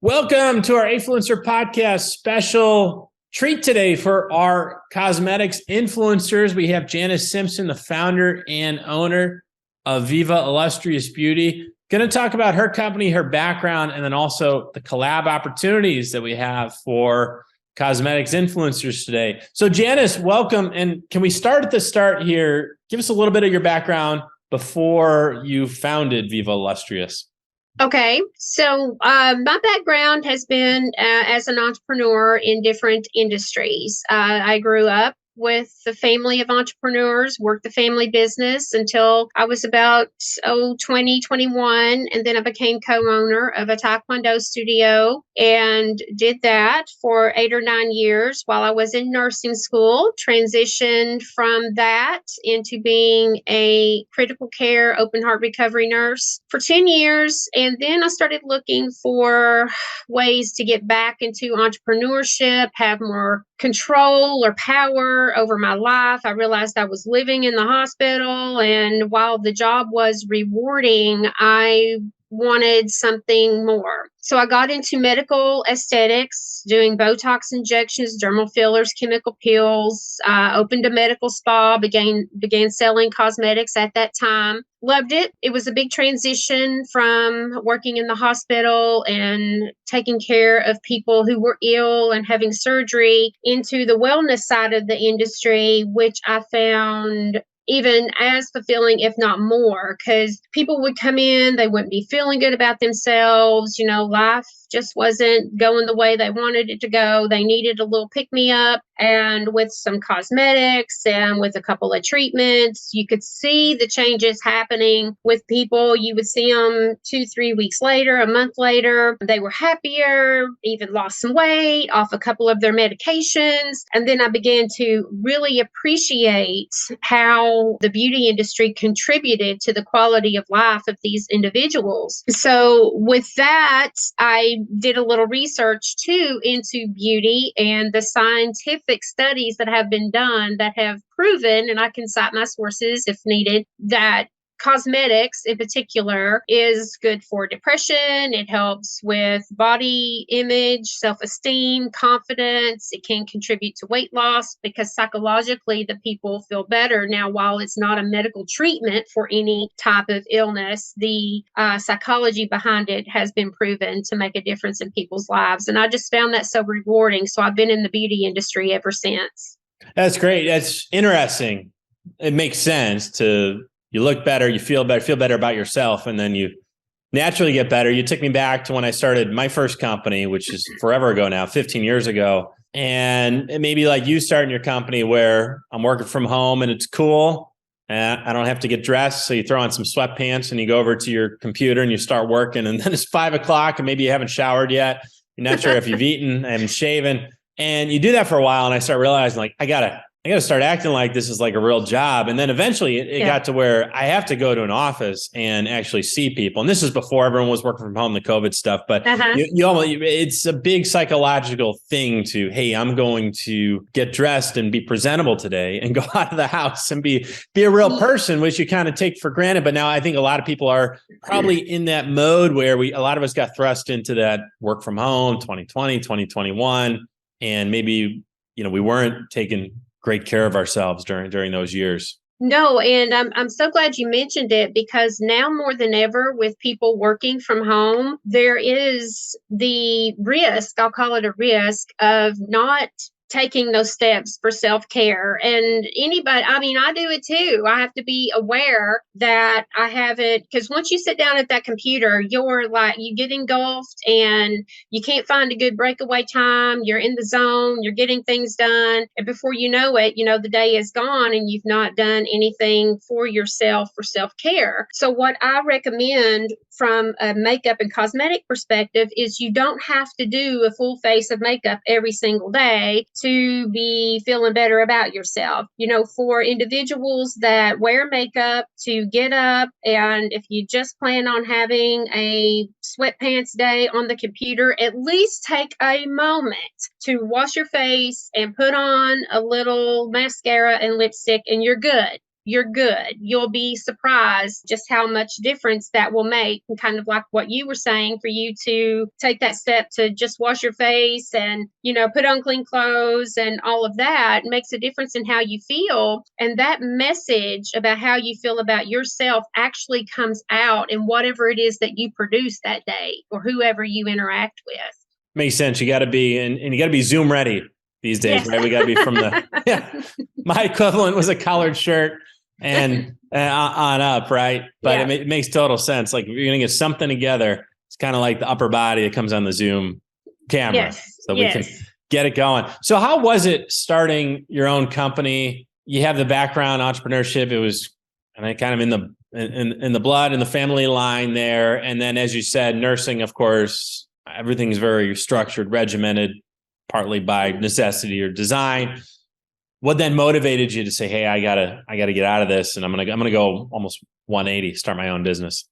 Welcome to our Afluencer podcast special treat today for our cosmetics influencers. We have Janice Simpson, the founder and owner of Viva Illustrious Beauty. Going to talk about her company, her background, and then also the collab opportunities that we have for cosmetics influencers today. So Janice, welcome. And can we start at the start here? Give us a little bit of your background before you founded Viva Illustrious. Okay, so my background has been as an entrepreneur in different industries. I grew up with a family of entrepreneurs, worked the family business until I was about 20, 21, and then I became co-owner of a Taekwondo studio and did that for 8 or 9 years while I was in nursing school, transitioned from that into being a critical care open heart recovery nurse for 10 years, and then I started looking for ways to get back into entrepreneurship, have more control or power over my life. I realized I was living in the hospital, and while the job was rewarding, I wanted something more. So I got into medical aesthetics, doing Botox injections, dermal fillers, chemical peels, opened a medical spa, began selling cosmetics at that time. Loved it. It was a big transition from working in the hospital and taking care of people who were ill and having surgery into the wellness side of the industry, which I found even as fulfilling, if not more, because people would come in, they wouldn't be feeling good about themselves. You know, life just wasn't going the way they wanted it to go. They needed a little pick-me-up. And with some cosmetics and with a couple of treatments, you could see the changes happening with people. You would see them 2-3 weeks later, a month later. They were happier, even lost some weight off a couple of their medications. And then I began to really appreciate how the beauty industry contributed to the quality of life of these individuals. So with that, I did a little research too into beauty and the scientific studies that have been done that have proven, and I can cite my sources if needed, that cosmetics in particular is good for depression. It helps with body image, self-esteem, confidence. It can contribute to weight loss because psychologically the people feel better. Now, while it's not a medical treatment for any type of illness, the psychology behind it has been proven to make a difference in people's lives. And I just found that so rewarding. So I've been in the beauty industry ever since. That's great. That's interesting. It makes sense to you look better, you feel better about yourself, and then you naturally get better. You took me back to when I started my first company, which is forever ago now, 15 years ago. And it may be like you starting your company where I'm working from home and it's cool. And I don't have to get dressed. So you throw on some sweatpants and you go over to your computer and you start working. And then it's 5 o'clock and maybe you haven't showered yet. You're not sure if you've eaten and shaven. And you do that for a while. And I start realizing like, I gotta start acting like this is like a real job. And then eventually it got to where I have to go to an office and actually see people. And this is before everyone was working from home, the COVID stuff. But it's a big psychological thing to, hey, I'm going to get dressed and be presentable today and go out of the house and be a real person, which you kind of take for granted. But now I think a lot of people are probably in that mode where a lot of us got thrust into that work from home, 2020, 2021. And maybe, we weren't taking great care of ourselves during those years. No, and I'm so glad you mentioned it, because now more than ever with people working from home, there is the risk, I'll call it a risk, of not taking those steps for self-care. And anybody, I do it too. I have to be aware that I haven't, because once you sit down at that computer, you get engulfed and you can't find a good breakaway time. You're in the zone, you're getting things done. And before you know it, the day is gone and you've not done anything for yourself for self-care. So what I recommend from a makeup and cosmetic perspective is you don't have to do a full face of makeup every single day to be feeling better about yourself. For individuals that wear makeup to get up, and if you just plan on having a sweatpants day on the computer, at least take a moment to wash your face and put on a little mascara and lipstick and you're good. you're good. You'll be surprised just how much difference that will make. And kind of like what you were saying, for you to take that step to just wash your face and, put on clean clothes and all of that makes a difference in how you feel. And that message about how you feel about yourself actually comes out in whatever it is that you produce that day or whoever you interact with. Makes sense. You got to be, and you got to be Zoom ready these days, Yes. right? We got to be from my equivalent was a collared shirt and on up, right? But it makes total sense. Like if you're going to get something together, it's kind of like the upper body that comes on the Zoom camera. Yes. So we can get it going. So how was it starting your own company? You have the background entrepreneurship. It was kind of in the blood, in the family line there. And then, as you said, nursing, of course, everything's very structured, regimented, partly by necessity or design. What then motivated you to say, "Hey, I gotta get out of this, and I'm gonna go almost 180, start my own business"?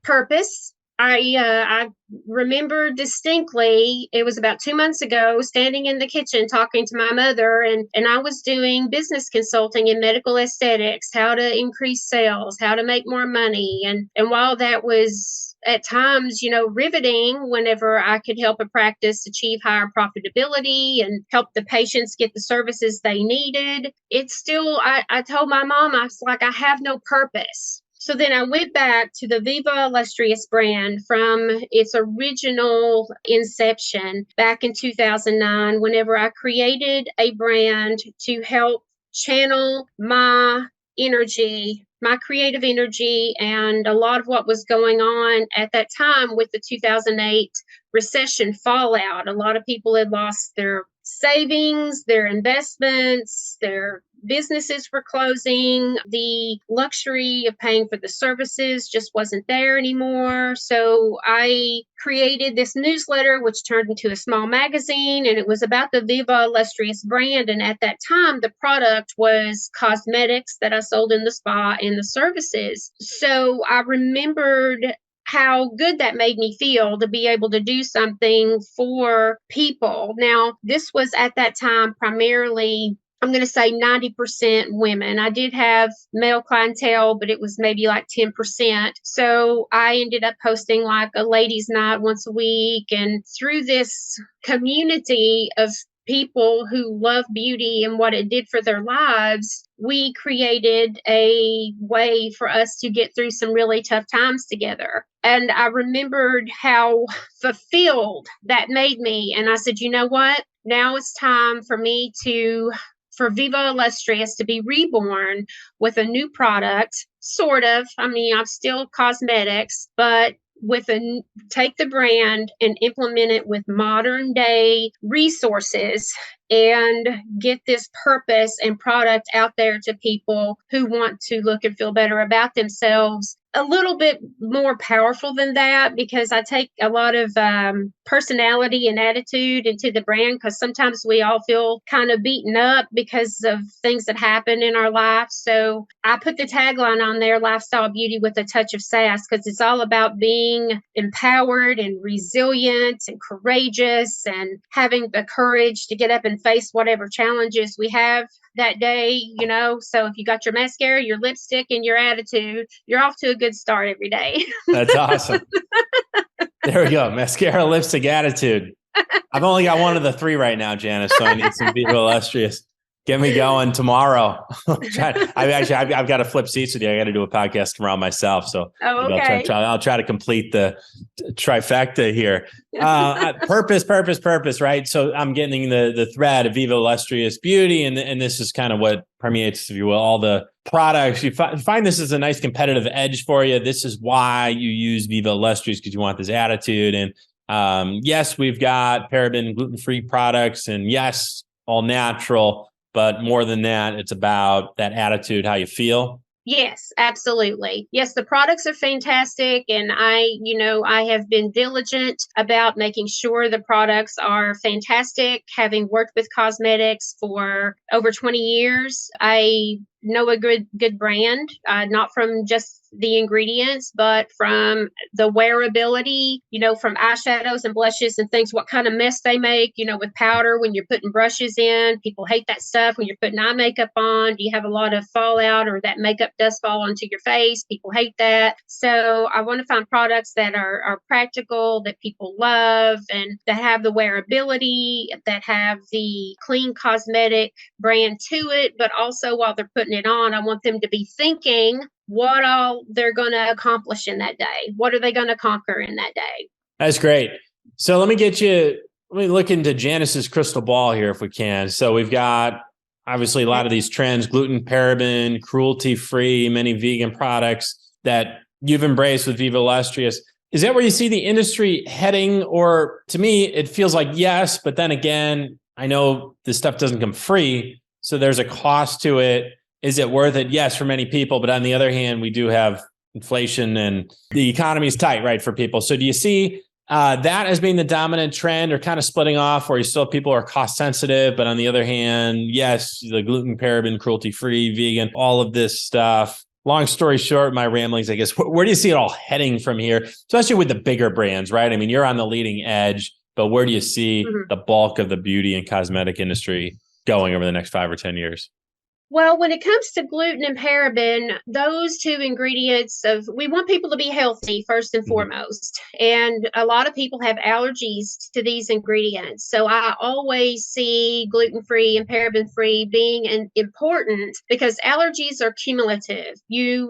Purpose. I remember distinctly, it was about 2 months ago, standing in the kitchen talking to my mother, and I was doing business consulting in medical aesthetics, how to increase sales, how to make more money. And while that was at times, riveting, whenever I could help a practice achieve higher profitability and help the patients get the services they needed, it's still, I told my mom, I was like, I have no purpose. So then I went back to the Viva Illustrious brand from its original inception back in 2009, whenever I created a brand to help channel my energy, my creative energy, and a lot of what was going on at that time with the 2008 recession fallout. A lot of people had lost their savings, their investments, their businesses were closing. The luxury of paying for the services just wasn't there anymore. So I created this newsletter, which turned into a small magazine, and it was about the Viva Illustrious brand. And at that time, the product was cosmetics that I sold in the spa and the services. So I remembered how good that made me feel to be able to do something for people. Now, this was at that time primarily, I'm going to say 90% women. I did have male clientele, but it was maybe like 10%. So I ended up hosting like a ladies' night once a week. And through this community of people who love beauty and what it did for their lives, we created a way for us to get through some really tough times together. And I remembered how fulfilled that made me. And I said, you know what? Now it's time for me for Viva Illustrious to be reborn with a new product, sort of. I mean, I'm still cosmetics, but take the brand and implement it with modern day resources and get this purpose and product out there to people who want to look and feel better about themselves. A little bit more powerful than that, because I take a lot of personality and attitude into the brand, because sometimes we all feel kind of beaten up because of things that happen in our life. So I put the tagline on there, Lifestyle Beauty with a Touch of Sass, because it's all about being empowered and resilient and courageous and having the courage to get up and face whatever challenges we have that day, So if you got your mascara, your lipstick, and your attitude, you're off to a good start every day. That's awesome. There we go. Mascara, lipstick, attitude. I've only got one of the three right now, Janice, so I need some Viva Illustrious. Get me going tomorrow. I've got to flip seats with you. I got to do a podcast tomorrow myself. So okay. I'll try to complete the trifecta here. Purpose, right? So I'm getting the thread of Viva Illustrious Beauty. And this is kind of what permeates, if you will, all the products. You find this is a nice competitive edge for you. This is why you use Viva Illustrious, because you want this attitude. And yes, we've got paraben gluten-free products, and yes, all natural. But more than that, it's about that attitude, how you feel. Yes, absolutely. Yes, the products are fantastic. And I have been diligent about making sure the products are fantastic. Having worked with cosmetics for over 20 years, I know a good brand, not from just the ingredients, but from the wearability, from eyeshadows and blushes and things, what kind of mess they make, with powder when you're putting brushes in. People hate that stuff when you're putting eye makeup on. Do you have a lot of fallout or that makeup does fall onto your face? People hate that. So I want to find products that are practical, that people love, and that have the wearability, that have the clean cosmetic brand to it. But also while they're putting it on, I want them to be thinking what all they're going to accomplish in that day. What are they going to conquer in that day? That's great. So let me look into Janice's crystal ball here if we can. So we've got obviously a lot of these trends, gluten, paraben, cruelty-free, many vegan products that you've embraced with Viva Illustrious. Is that where you see the industry heading? Or to me, it feels like yes, but then again, I know this stuff doesn't come free, so there's a cost to it. Is it worth it? Yes, for many people. But on the other hand, we do have inflation and the economy is tight, right, for people. So do you see that as being the dominant trend, or kind of splitting off where you still have people who are cost sensitive, but on the other hand, yes, the gluten, paraben, cruelty-free, vegan, all of this stuff. Long story short, my ramblings, I guess, where do you see it all heading from here, especially with the bigger brands, right? I mean, you're on the leading edge, but where do you see the bulk of the beauty and cosmetic industry going over the next 5 or 10 years? Well, when it comes to gluten and paraben, those two ingredients we want people to be healthy first and foremost. And a lot of people have allergies to these ingredients. So I always see gluten-free and paraben-free being important because allergies are cumulative. You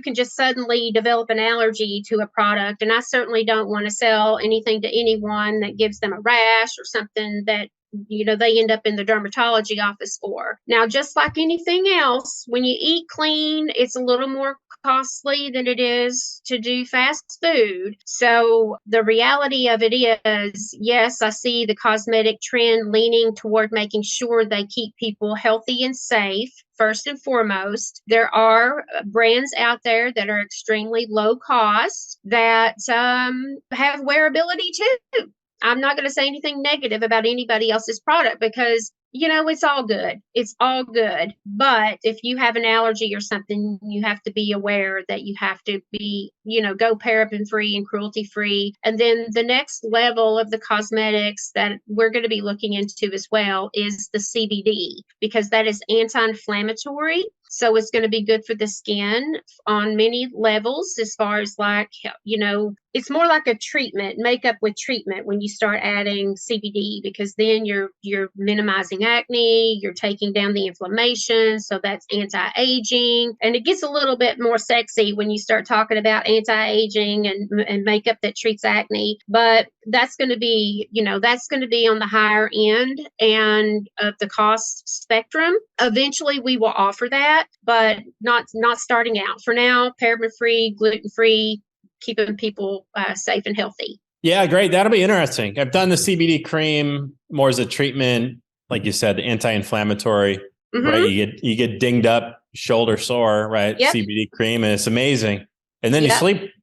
can just suddenly develop an allergy to a product. And I certainly don't want to sell anything to anyone that gives them a rash or something that they end up in the dermatology office for. Now, just like anything else, when you eat clean, it's a little more costly than it is to do fast food. So the reality of it is, yes, I see the cosmetic trend leaning toward making sure they keep people healthy and safe. First and foremost, there are brands out there that are extremely low cost that have wearability too. I'm not going to say anything negative about anybody else's product because, it's all good. It's all good. But if you have an allergy or something, you have to be aware that you have to be, go paraben free and cruelty free. And then the next level of the cosmetics that we're going to be looking into as well is the CBD, because that is anti-inflammatory. So it's going to be good for the skin on many levels, as far as it's more like a treatment, makeup with treatment when you start adding CBD, because then you're minimizing acne, you're taking down the inflammation. So that's anti-aging. And it gets a little bit more sexy when you start talking about anti-aging and makeup that treats acne. But that's going to be, on the higher end and of the cost spectrum. Eventually we will offer that, but not starting out. For now, paraben-free, gluten-free, keeping people safe and healthy. Yeah, great. That'll be interesting. I've done the CBD cream more as a treatment, like you said, the anti-inflammatory. Right? You get dinged up, shoulder sore, right? Yep. CBD cream, and it's amazing. And then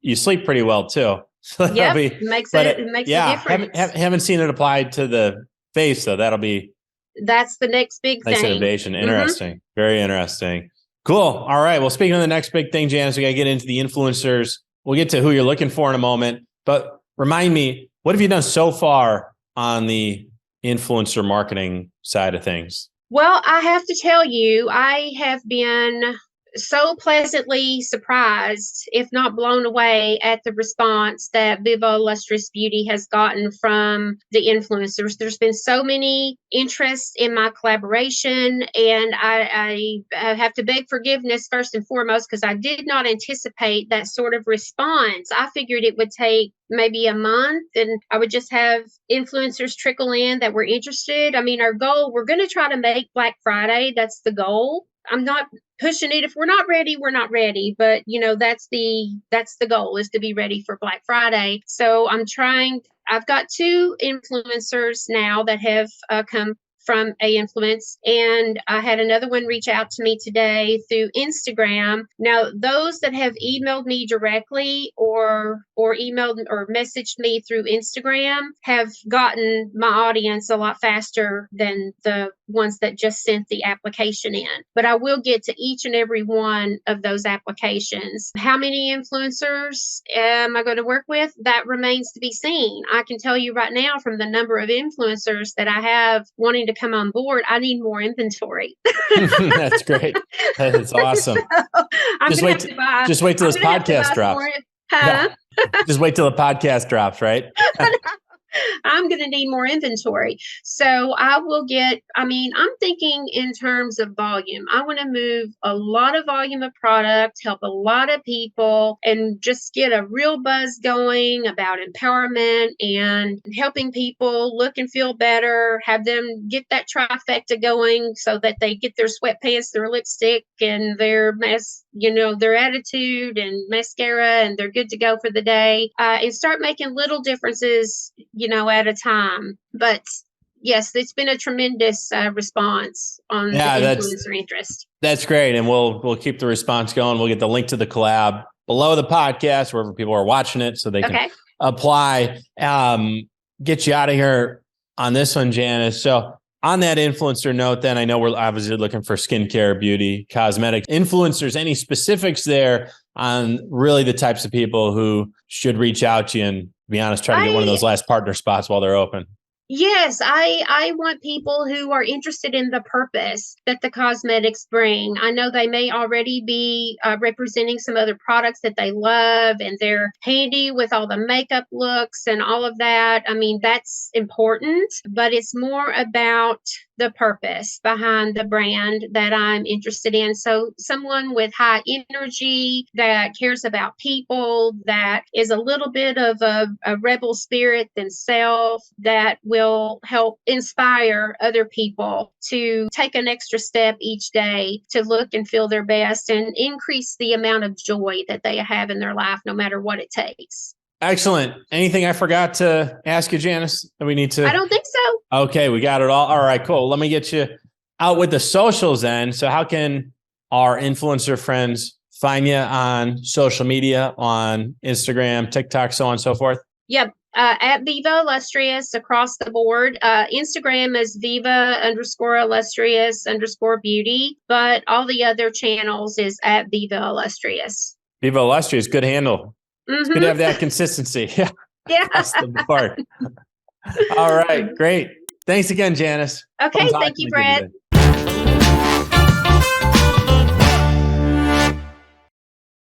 you sleep pretty well too. So it makes a difference. Haven't seen it applied to the face though. That's the next big nice thing. Innovation. Interesting. Very interesting. Cool. All right. Well, speaking of the next big thing, Janice, we got to get into the influencers. We'll get to who you're looking for in a moment, but remind me, what have you done so far on the influencer marketing side of things? Well, I have to tell you, I have been so pleasantly surprised, if not blown away, at the response that Viva Illustrious Beauty has gotten from the influencers. There's been so many interests in my collaboration, and I have to beg forgiveness first and foremost because I did not anticipate that sort of response. I figured it would take maybe a month and I would just have influencers trickle in that were interested. I mean, our goal, we're going to try to make Black Friday. That's the goal. I'm not pushing it. If we're not ready, we're not ready. But that's the goal, is to be ready for Black Friday. So I'm trying. I've got 2 influencers now that have come from A Influence. And I had another one reach out to me today through Instagram. Now, those that have emailed me directly or emailed or messaged me through Instagram have gotten my audience a lot faster than the ones that just sent the application in. But I will get to each and every one of those applications. How many influencers am I going to work with? That remains to be seen. I can tell you right now, from the number of influencers that I have wanting to come on board, I need more inventory. That's great. That's awesome. Just wait till this podcast drops. Yeah. Just wait till the podcast drops, right? I'm going to need more inventory. So I will I'm thinking in terms of volume. I want to move a lot of volume of product, help a lot of people, and just get a real buzz going about empowerment and helping people look and feel better, have them get that trifecta going so that they get their sweatpants, their lipstick, and their their attitude and mascara, and they're good to go for the day, and start making little differences, at a time. But yes, it's been a tremendous response on the influencer interest. That's great. And we'll keep the response going. We'll get the link to the collab below the podcast, wherever people are watching it, so they can apply. Get you out of here on this one, Janice. So on that influencer note, then, I know we're obviously looking for skincare, beauty, cosmetic influencers. Any specifics there on really the types of people who should reach out to you and, to be honest, try to get one of those last partner spots while they're open? Yes, I want people who are interested in the purpose that the cosmetics bring. I know they may already be representing some other products that they love, and they're handy with all the makeup looks and all of that. I mean, that's important, but it's more about the purpose behind the brand that I'm interested in. So someone with high energy, that cares about people, that is a little bit of a rebel spirit themselves, that will help inspire other people to take an extra step each day to look and feel their best and increase the amount of joy that they have in their life, no matter what it takes. Excellent. Anything I forgot to ask you, Janice, that we need to? I don't think so. Okay, we got it all. All right, cool. Let me get you out with the socials then. So how can our influencer friends find you on social media, on Instagram, TikTok, so on and so forth? Yep. At Viva Illustrious across the board. Instagram is Viva_Illustrious_beauty, but all the other channels is at Viva Illustrious. Viva Illustrious, good handle. Mm-hmm. It's good to have that consistency. Yeah. That's the part. All right, great. Thanks again, Janice. Okay, thank you, Brett.